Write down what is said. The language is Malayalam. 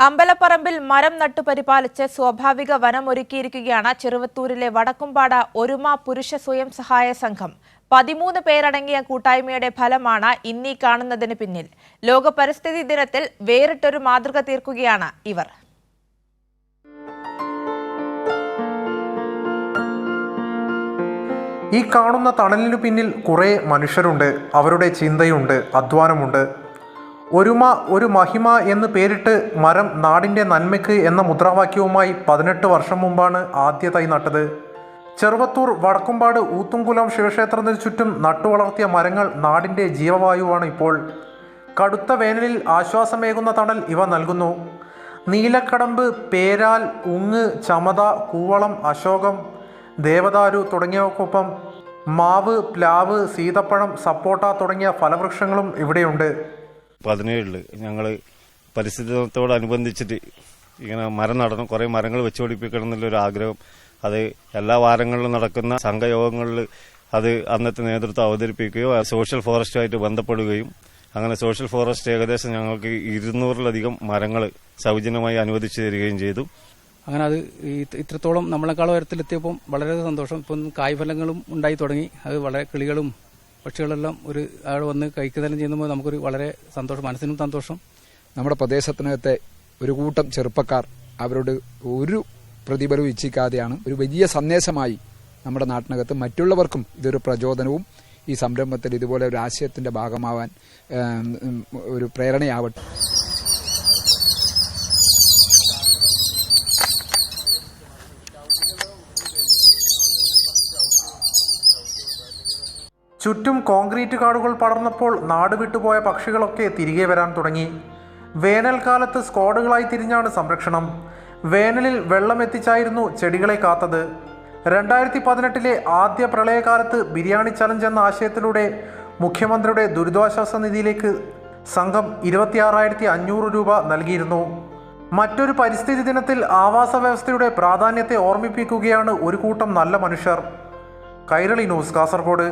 അമ്പലപ്പറമ്പിൽ മരം നട്ടുപരിപാലിച്ച് സ്വാഭാവിക വനമൊരുക്കിയിരിക്കുകയാണ് ചെറുവത്തൂരിലെ വടക്കുംപാട് ഒരുമ പുരുഷ സ്വയം സഹായ സംഘം. 13 പേരടങ്ങിയ കൂട്ടായ്മയുടെ ഫലമാണ് ഇന്നീ കാണുന്നതിന് പിന്നിൽ. ലോക പരിസ്ഥിതി ദിനത്തിൽ വേറിട്ടൊരു മാതൃക തീർക്കുകയാണ് ഇവർ. ഈ കാണുന്ന തണലിനു പിന്നിൽ കുറേ മനുഷ്യരുണ്ട്. അവരുടെ ചിന്തയുണ്ട്, അധ്വാനമുണ്ട്. ഒരുമ ഒരു മഹിമ എന്ന് പേരിട്ട് മരം നാടിൻ്റെ നന്മയ്ക്ക് എന്ന മുദ്രാവാക്യവുമായി 18 വർഷം മുമ്പാണ് ആദ്യ തൈ നട്ടത്. ചെറുവത്തൂർ വടക്കുംപാട് ഊത്തുംകുളം ശിവക്ഷേത്രത്തിന് ചുറ്റും നട്ടുവളർത്തിയ മരങ്ങൾ നാടിൻ്റെ ജീവവായുവാണ് ഇപ്പോൾ. കടുത്ത വേനലിൽ ആശ്വാസമേകുന്ന തണൽ ഇവ നൽകുന്നു. നീലക്കടമ്പ്, പേരാൽ, ഉങ്ങ്, ചമത, കൂവളം, അശോകം, ദേവദാരു തുടങ്ങിയവയ്ക്കൊപ്പം മാവ്, പ്ലാവ്, സീതപ്പഴം, സപ്പോട്ട തുടങ്ങിയ ഫലവൃക്ഷങ്ങളും ഇവിടെയുണ്ട്. 17 ഞങ്ങൾ പരിസ്ഥിതി ദിനത്തോടനുബന്ധിച്ചിട്ട് ഇങ്ങനെ മരം നടണം, കുറേ മരങ്ങൾ വെച്ചുപിടിപ്പിക്കണം എന്നുള്ളൊരു ആഗ്രഹം. അത് എല്ലാ വാരങ്ങളിലും നടക്കുന്ന സംഘയോഗങ്ങളിൽ അത് അന്നത്തെ നേതൃത്വം അവതരിപ്പിക്കുകയും സോഷ്യൽ ഫോറസ്റ്റുമായിട്ട് ബന്ധപ്പെടുകയും അങ്ങനെ സോഷ്യൽ ഫോറസ്റ്റ് ഏകദേശം ഞങ്ങൾക്ക് 200-ലധികം മരങ്ങൾ സൗജന്യമായി അനുവദിച്ചു തരികയും ചെയ്തു. അങ്ങനെ അത് ഇത്രത്തോളം നമ്മളെക്കാൾ ഉയരത്തിലെത്തിയപ്പം വളരെ സന്തോഷം. ഇപ്പം കായ്ഫലങ്ങളും ഉണ്ടായി തുടങ്ങി. അത് വളരെ കിളികളും പക്ഷികളെല്ലാം ഒരു ആൾ വന്ന് കഴിക്കുന്നതെല്ലാം ചെയ്യുമ്പോൾ നമുക്കൊരു വളരെ സന്തോഷം, മനസ്സിനും സന്തോഷം. നമ്മുടെ പ്രദേശത്തിനകത്തെ ഒരു കൂട്ടം ചെറുപ്പക്കാർ അവരോട് ഒരു പ്രതിഫലവും ഇച്ഛിക്കാതെയാണ് ഒരു വലിയ സന്ദേശമായി നമ്മുടെ നാട്ടിനകത്ത് മറ്റുള്ളവർക്കും ഇതൊരു പ്രചോദനവും ഈ സംരംഭത്തിൽ ഇതുപോലെ ഒരു ആശയത്തിന്റെ ഭാഗമാവാൻ ഒരു പ്രേരണയാവട്ടെ. ചുറ്റും കോൺക്രീറ്റ് കാടുകൾ പടർന്നപ്പോൾ നാട് വിട്ടുപോയ പക്ഷികളൊക്കെ തിരികെ വരാൻ തുടങ്ങി. വേനൽക്കാലത്ത് സ്ക്വാഡുകളായി തിരിഞ്ഞാണ് സംരക്ഷണം. വേനലിൽ വെള്ളം എത്തിച്ചായിരുന്നു ചെടികളെ കാത്തത്. 2018 ആദ്യ പ്രളയകാലത്ത് ബിരിയാണി ചലഞ്ച് എന്ന ആശയത്തിലൂടെ മുഖ്യമന്ത്രിയുടെ ദുരിതാശ്വാസ നിധിയിലേക്ക് സംഘം 26,500 രൂപ നൽകിയിരുന്നു. മറ്റൊരു പരിസ്ഥിതി ദിനത്തിൽ ആവാസ വ്യവസ്ഥയുടെ പ്രാധാന്യത്തെ ഓർമ്മിപ്പിക്കുകയാണ് ഒരു കൂട്ടം നല്ല മനുഷ്യർ. കൈരളി ന്യൂസ്, കാസർഗോഡ്.